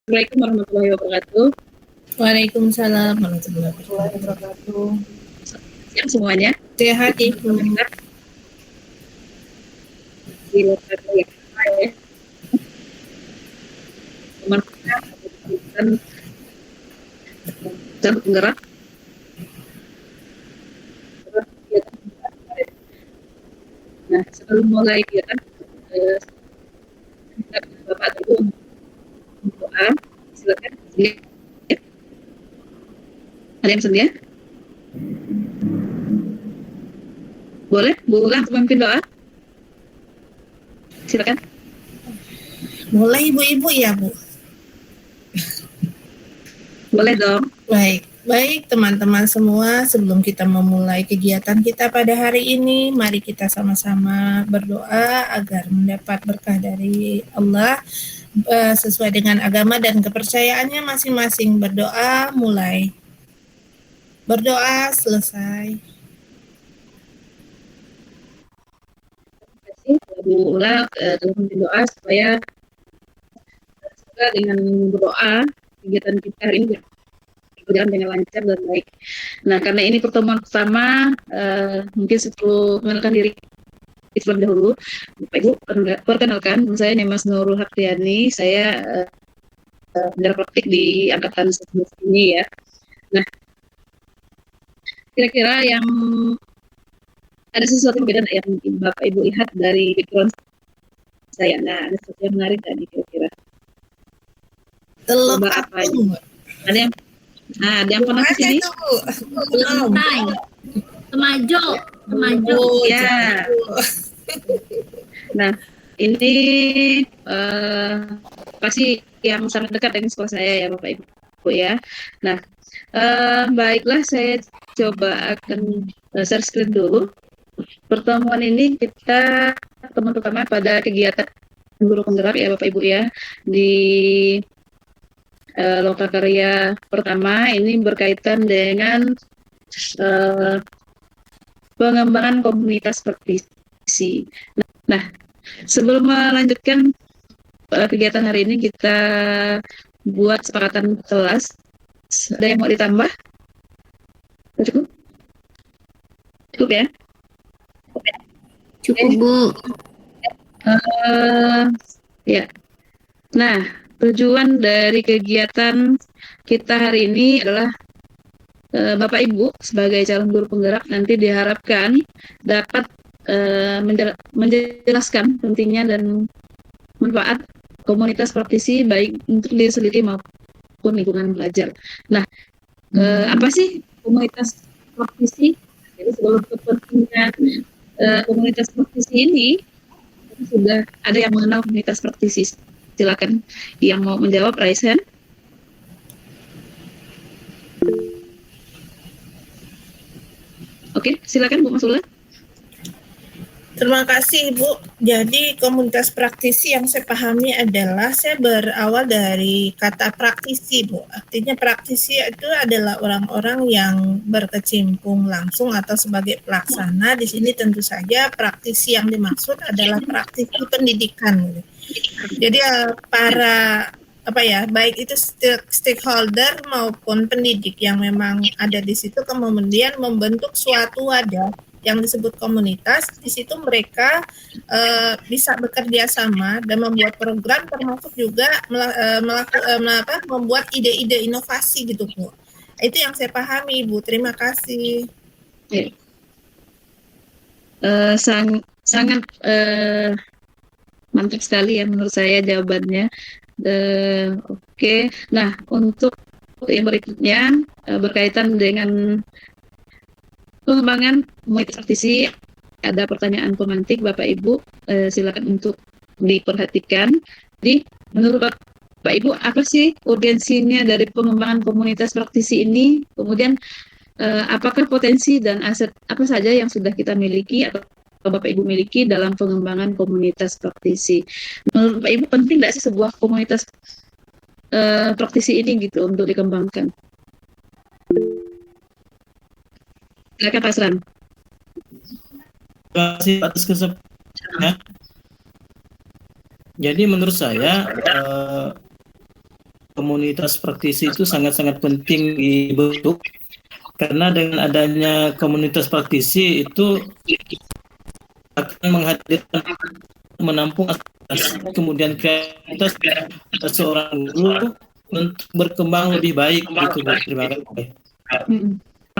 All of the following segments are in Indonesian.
Assalamualaikum warahmatullahi wabarakatuh. Waalaikumsalam warahmatullahi wabarakatuh. Siang semuanya. Sehat Ibu. Di lokal yang ya. Teman kita dan penggerak. Nah, sebelum mulai kegiatan, Bapak Ibu doa, silakan. Ada yang sedia? Boleh, Bu Ulang memimpin doa. Silakan. Mulai ibu-ibu ya Bu. Boleh dong. Baik teman-teman semua, sebelum kita memulai kegiatan kita pada hari ini, mari kita sama-sama berdoa agar mendapat berkah dari Allah sesuai dengan agama dan kepercayaannya masing-masing. Berdoa mulai. Berdoa selesai. Terima kasih Bu Ulang memimpin doa supaya dengan berdoa kegiatan kita hari ini berjalan dengan lancar dan baik. Nah, karena ini pertemuan pertama, mungkin sebelum mengenalkan diri terlebih dahulu, Bapak Ibu perkenalkan, saya Nemas Nurul Haktiani, saya pengajar praktik di angkatan 11 ini ya. Nah, kira-kira yang ada sesuatu yang beda yang Bapak Ibu lihat dari background saya. Nah, ada sesuatu yang menarik tadi kira-kira. Teluk apung. Ada yang pernah ke sini? Belum. Temajo. Ya. Nah, ini pasti yang sangat dekat dengan sekolah saya ya Bapak Ibu ya. Nah, baiklah saya coba akan share screen dulu. Pertemuan ini kita teman pertama pada kegiatan guru penggerak ya Bapak Ibu ya di lokakarya pertama ini berkaitan dengan pengembangan komunitas praktisi. Nah, sebelum melanjutkan kegiatan hari ini kita buat sepakatan kelas. Ada yang mau ditambah? Cukup? Cukup ya? Cukup Bu. Ya. Nah, tujuan dari kegiatan kita hari ini adalah Bapak Ibu sebagai calon guru penggerak nanti diharapkan dapat menjelaskan pentingnya dan manfaat komunitas praktisi baik untuk diri sendiri maupun lingkungan belajar. Nah, apa sih komunitas praktisi? Jadi sebelum kepentingan komunitas praktisi ini sudah ada yang mengenal komunitas praktisi. Silakan yang mau menjawab, raise hand. Oke, silakan Bu Masula. Terima kasih Bu. Jadi komunitas praktisi yang saya pahami adalah saya berawal dari kata praktisi Bu. Artinya praktisi itu adalah orang-orang yang berkecimpung langsung atau sebagai pelaksana. Di sini tentu saja praktisi yang dimaksud adalah praktisi pendidikan. Jadi para baik itu stakeholder maupun pendidik yang memang ada di situ kemudian membentuk suatu wadah yang disebut komunitas. Di situ mereka bisa bekerja sama dan membuat program termasuk juga membuat ide-ide inovasi gitu Bu. Itu yang saya pahami Bu. Terima kasih. Sangat mantap sekali ya menurut saya jawabannya. Oke. Nah, untuk yang berikutnya berkaitan dengan pengembangan komunitas praktisi, ada pertanyaan pemantik Bapak Ibu, silakan untuk diperhatikan. Menurut Bapak Ibu, apa sih urgensinya dari pengembangan komunitas praktisi ini? Kemudian apakah potensi dan aset apa saja yang sudah kita miliki atau Bapak Ibu miliki dalam pengembangan komunitas praktisi? Menurut Bapak Ibu penting nggak sih sebuah komunitas praktisi ini gitu untuk dikembangkan? Silakan Pak Asran. Terima kasih atas kesempatannya. Jadi menurut saya komunitas praktisi itu sangat-sangat penting dibentuk, karena dengan adanya komunitas praktisi itu akan menghadirkan, menampung aspirasi, kemudian kreativitas seorang guru untuk berkembang lebih baik gitu Bu. Terima kasih.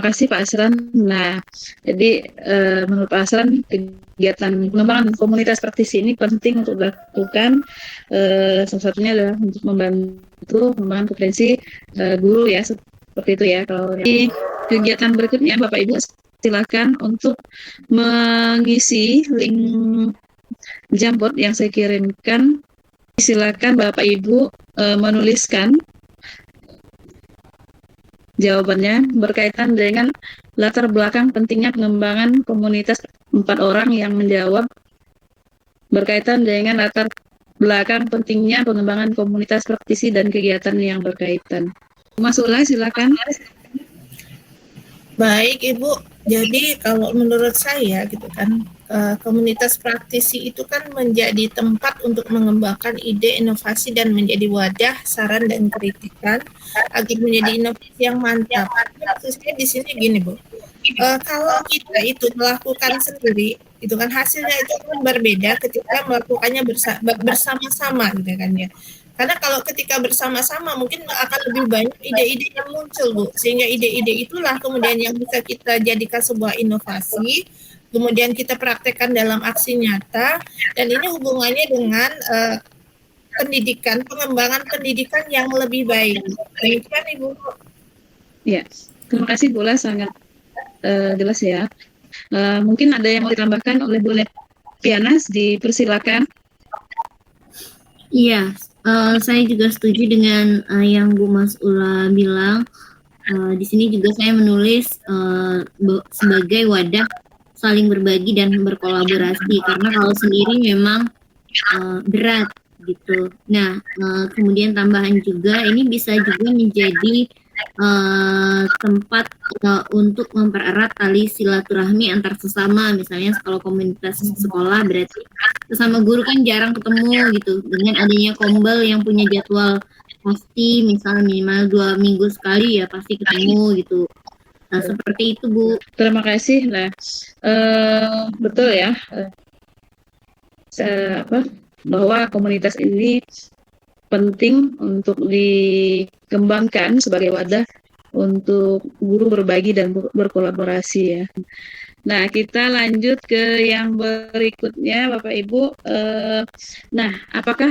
Terima kasih Pak Asran. Nah, jadi menurut Pak Asran kegiatan pengembangan komunitas praktisi ini penting untuk dilakukan. Salah satunya adalah untuk membantu pengembangan kompetensi guru ya, seperti itu ya. Kalau di kegiatan berikutnya Bapak Ibu silakan untuk mengisi link Jamboard yang saya kirimkan. Silakan Bapak Ibu menuliskan jawabannya berkaitan dengan latar belakang pentingnya pengembangan komunitas. 4 orang yang menjawab berkaitan dengan latar belakang pentingnya pengembangan komunitas praktisi dan kegiatan yang berkaitan. Mas Ula, silakan. Baik Ibu, jadi kalau menurut saya gitu kan, komunitas praktisi itu kan menjadi tempat untuk mengembangkan ide, inovasi, dan menjadi wadah saran dan kritikan agar menjadi inovasi yang mantap. Maksudnya di sini gini Bu, kalau kita itu melakukan sendiri, itu kan hasilnya itu kan berbeda ketika melakukannya bersama-sama gitu kan ya. Karena kalau ketika bersama-sama mungkin akan lebih banyak ide-ide yang muncul Bu, sehingga ide-ide itulah kemudian yang bisa kita jadikan sebuah inovasi, kemudian kita praktekkan dalam aksi nyata, dan ini hubungannya dengan pendidikan, pengembangan pendidikan yang lebih baik. Demikian Ibu. Ya, terima kasih Bu La, sangat jelas ya. Mungkin ada yang mau ditambahkan oleh Bu Nepianas, dipersilakan. Iya, saya juga setuju dengan yang Bu Mas Ula bilang. Di sini juga saya menulis sebagai wadah saling berbagi dan berkolaborasi, karena kalau sendiri memang berat gitu. Nah, kemudian tambahan juga ini bisa juga menjadi tempat untuk mempererat tali silaturahmi antar sesama. Misalnya kalau komunitas sekolah berarti sesama guru kan jarang ketemu gitu. Dengan adanya kombel yang punya jadwal pasti, misalnya minimal 2 minggu sekali ya pasti ketemu gitu. Nah, seperti itu Bu. Terima kasih. Nah, betul ya, bahwa komunitas ini penting untuk dikembangkan sebagai wadah untuk guru berbagi dan berkolaborasi ya. Nah, kita lanjut ke yang berikutnya Bapak Ibu. Nah, apakah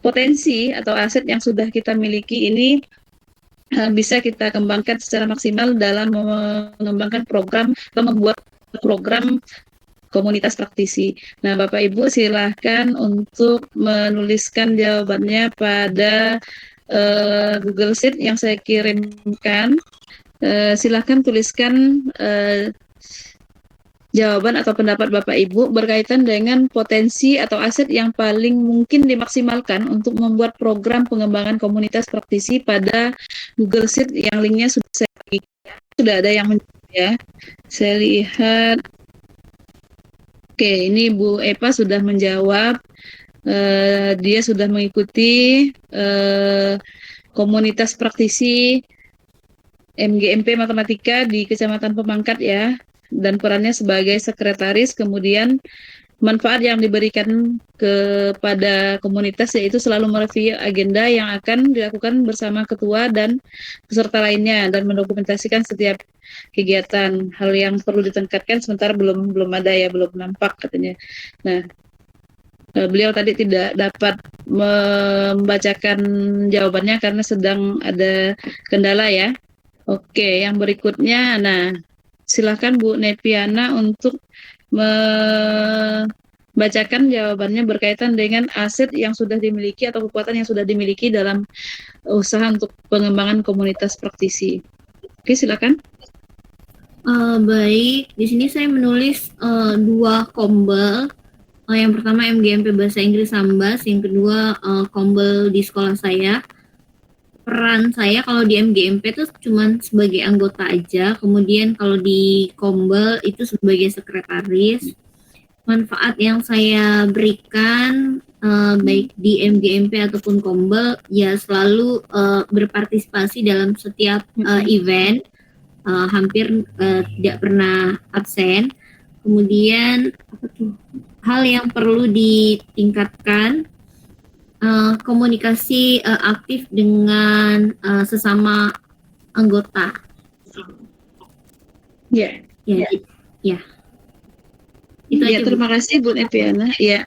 potensi atau aset yang sudah kita miliki ini bisa kita kembangkan secara maksimal dalam mengembangkan program atau membuat program komunitas praktisi. Nah, Bapak Ibu silahkan untuk menuliskan jawabannya pada Google Sheet yang saya kirimkan. Silahkan tuliskan jawaban atau pendapat Bapak Ibu berkaitan dengan potensi atau aset yang paling mungkin dimaksimalkan untuk membuat program pengembangan komunitas praktisi pada Google Sheet yang linknya sudah ada yang menjawab ya. Saya lihat. Oke, ini Bu Epa sudah menjawab. Dia sudah mengikuti komunitas praktisi MGMP Matematika di Kecamatan Pemangkat ya, dan perannya sebagai sekretaris. Kemudian manfaat yang diberikan kepada komunitas yaitu selalu mereview agenda yang akan dilakukan bersama ketua dan peserta lainnya dan mendokumentasikan setiap kegiatan. Hal yang perlu ditingkatkan sementara belum ada ya, belum nampak katanya. Nah, beliau tadi tidak dapat membacakan jawabannya karena sedang ada kendala ya. Oke, yang berikutnya, nah silakan Bu Nepiana untuk membacakan jawabannya berkaitan dengan aset yang sudah dimiliki atau kekuatan yang sudah dimiliki dalam usaha untuk pengembangan komunitas praktisi. Oke, silakan. Baik, di sini saya menulis 2 kombel. Yang pertama MGMP Bahasa Inggris Sambas, yang kedua kombel di sekolah saya. Peran saya kalau di MGMP itu cuma sebagai anggota aja, kemudian kalau di kombel itu sebagai sekretaris. Manfaat yang saya berikan baik di MGMP ataupun Kombel ya selalu berpartisipasi dalam setiap event, hampir tidak pernah absen. Kemudian hal yang perlu ditingkatkan, komunikasi aktif dengan sesama anggota. Ya. Ya, ya. Itu Ya, aja, Bu. terima kasih Bu Nepiana. Ya,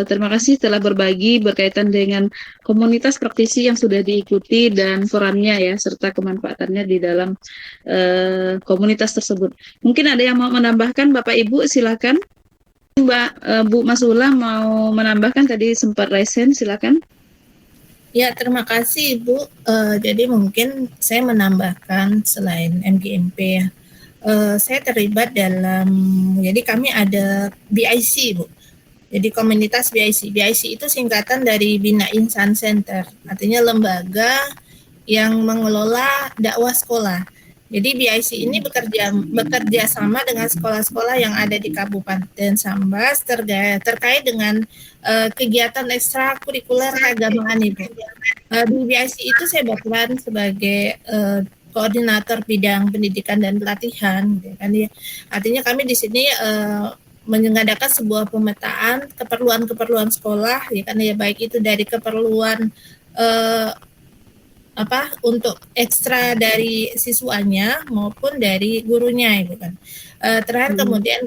terima kasih telah berbagi berkaitan dengan komunitas praktisi yang sudah diikuti dan perannya ya, serta kemanfaatannya di dalam komunitas tersebut. Mungkin ada yang mau menambahkan, Bapak Ibu, silakan. Bu Masula mau menambahkan, tadi sempat raise hand, silakan. Ya, terima kasih Ibu. Jadi mungkin saya menambahkan selain MGMP ya, saya terlibat dalam, jadi kami ada BIC Bu. Jadi komunitas BIC. BIC itu singkatan dari Bina Insan Center, artinya lembaga yang mengelola dakwah sekolah. Jadi BIC ini bekerja sama dengan sekolah-sekolah yang ada di Kabupaten Sambas terkait dengan kegiatan ekstrakurikuler keagamaan Ibu. Di BIC itu saya berperan sebagai koordinator bidang pendidikan dan pelatihan, kan ya. Artinya kami di sini mengadakan sebuah pemetaan keperluan-keperluan sekolah, ya kan ya, baik itu dari keperluan untuk ekstra dari siswanya maupun dari gurunya, gitu kan. Terakhir kemudian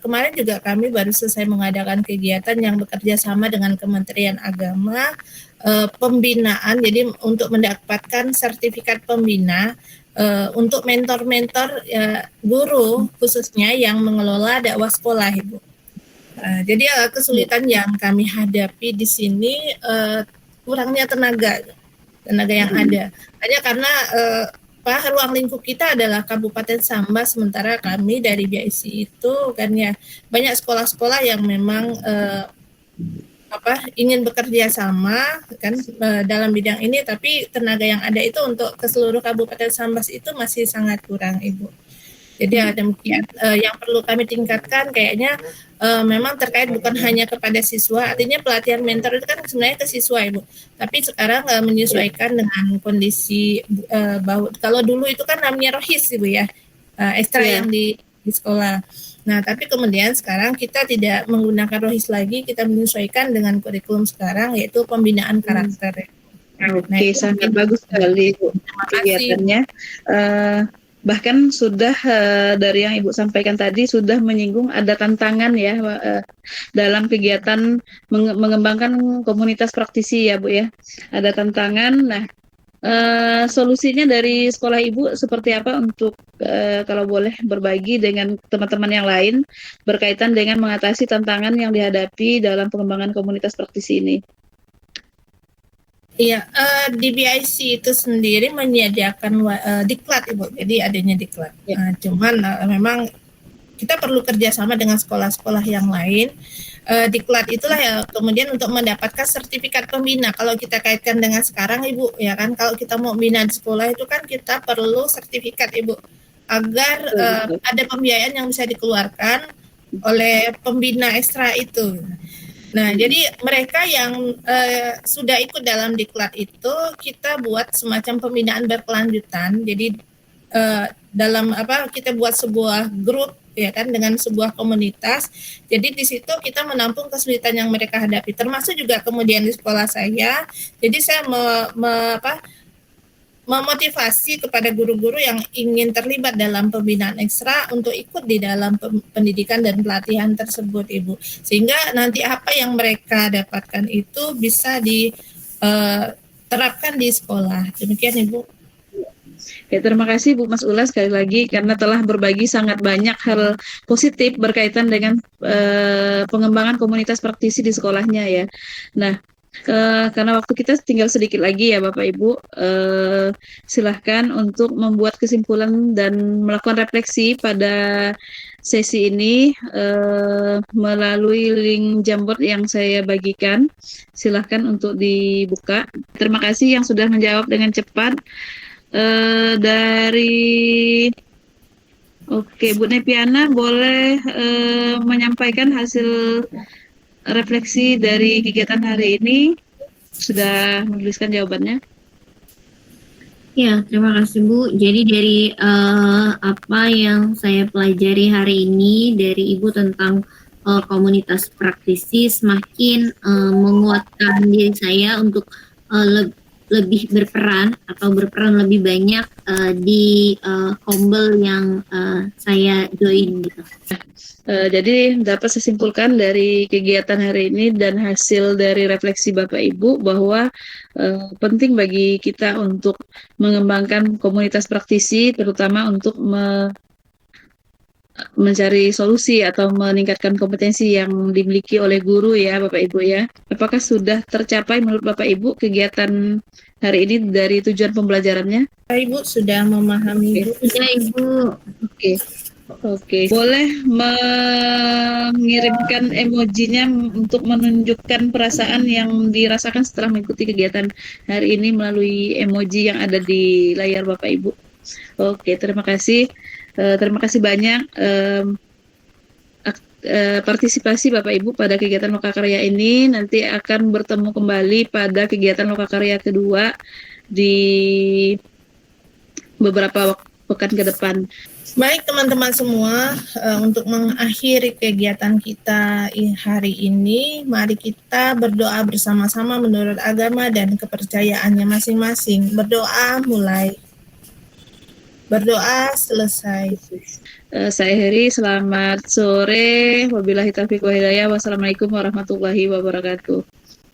kemarin juga kami baru selesai mengadakan kegiatan yang bekerja sama dengan Kementerian Agama, pembinaan, jadi untuk mendapatkan sertifikat pembina untuk mentor-mentor guru khususnya yang mengelola dakwah sekolah, Ibu. Jadi kesulitan yang kami hadapi di sini kurangnya tenaga yang ada. Hanya karena ruang lingkup kita adalah Kabupaten Sambas, sementara kami dari BIC itu kan ya banyak sekolah-sekolah yang memang ingin bekerja sama kan dalam bidang ini, tapi tenaga yang ada itu untuk ke seluruh Kabupaten Sambas itu masih sangat kurang, Ibu. Jadi ada yang perlu kami tingkatkan kayaknya memang terkait bukan hanya kepada siswa, artinya pelatihan mentor itu kan sebenarnya ke siswa, Ibu. Tapi sekarang menyesuaikan dengan kondisi kalau dulu itu kan namanya rohis, Ibu ya, ekstra yang di sekolah. Nah, tapi kemudian sekarang kita tidak menggunakan rohis lagi, kita menyesuaikan dengan kurikulum sekarang, yaitu pembinaan karakter. Oke, sangat bagus sekali Bu kegiatannya. Bahkan sudah dari yang Ibu sampaikan tadi sudah menyinggung ada tantangan ya dalam kegiatan mengembangkan komunitas praktisi ya Bu ya. Ada tantangan. Nah, solusinya dari sekolah Ibu seperti apa untuk kalau boleh berbagi dengan teman-teman yang lain berkaitan dengan mengatasi tantangan yang dihadapi dalam pengembangan komunitas praktisi ini? Iya, di BIC itu sendiri menyediakan diklat, Ibu. Jadi adanya diklat. Cuman memang kita perlu kerjasama dengan sekolah-sekolah yang lain. Diklat itulah ya kemudian untuk mendapatkan sertifikat pembina. Kalau kita kaitkan dengan sekarang, Ibu, ya kan, kalau kita mau bina di sekolah itu kan kita perlu sertifikat, Ibu, agar ada pembiayaan yang bisa dikeluarkan oleh pembina ekstra itu. Nah, jadi mereka yang sudah ikut dalam diklat itu kita buat semacam pembinaan berkelanjutan. Jadi dalam kita buat sebuah grup ya kan dengan sebuah komunitas. Jadi di situ kita menampung kesulitan yang mereka hadapi. Termasuk juga kemudian di sekolah saya. Jadi saya memotivasi kepada guru-guru yang ingin terlibat dalam pembinaan ekstra untuk ikut di dalam pendidikan dan pelatihan tersebut, Ibu. Sehingga nanti apa yang mereka dapatkan itu bisa diterapkan di sekolah. Demikian, Ibu. Ya, terima kasih Bu Mas Ula sekali lagi karena telah berbagi sangat banyak hal positif berkaitan dengan pengembangan komunitas praktisi di sekolahnya ya. Nah, karena waktu kita tinggal sedikit lagi ya Bapak Ibu, silahkan untuk membuat kesimpulan dan melakukan refleksi pada sesi ini melalui link Jamboard yang saya bagikan. Silahkan untuk dibuka. Terima kasih yang sudah menjawab dengan cepat. Oke, Bu Nepiana boleh menyampaikan hasil refleksi dari kegiatan hari ini? Sudah menuliskan jawabannya? Ya, terima kasih Bu. Jadi dari apa yang saya pelajari hari ini dari Ibu tentang komunitas praktisi semakin menguatkan diri saya untuk lebih berperan atau berperan lebih banyak di kombel yang saya join gitu. Jadi dapat saya simpulkan dari kegiatan hari ini dan hasil dari refleksi Bapak Ibu bahwa penting bagi kita untuk mengembangkan komunitas praktisi, terutama untuk mencari solusi atau meningkatkan kompetensi yang dimiliki oleh guru ya Bapak Ibu ya. Apakah sudah tercapai menurut Bapak Ibu kegiatan hari ini dari tujuan pembelajarannya? Ibu sudah memahami, Bu. Ya Ibu. Oke. Oke, boleh mengirimkan emojinya untuk menunjukkan perasaan yang dirasakan setelah mengikuti kegiatan hari ini melalui emoji yang ada di layar Bapak Ibu. Oke, terima kasih. Terima kasih banyak partisipasi Bapak Ibu pada kegiatan Lokakarya ini. Nanti akan bertemu kembali pada kegiatan Lokakarya kedua di beberapa pekan ke depan. Baik teman-teman semua, untuk mengakhiri kegiatan kita hari ini, mari kita berdoa bersama-sama menurut agama dan kepercayaannya masing-masing. Berdoa mulai. Berdoa selesai. Saya Heri, selamat sore. Wabillahi taufiq wa hidayah. Wassalamualaikum warahmatullahi wabarakatuh.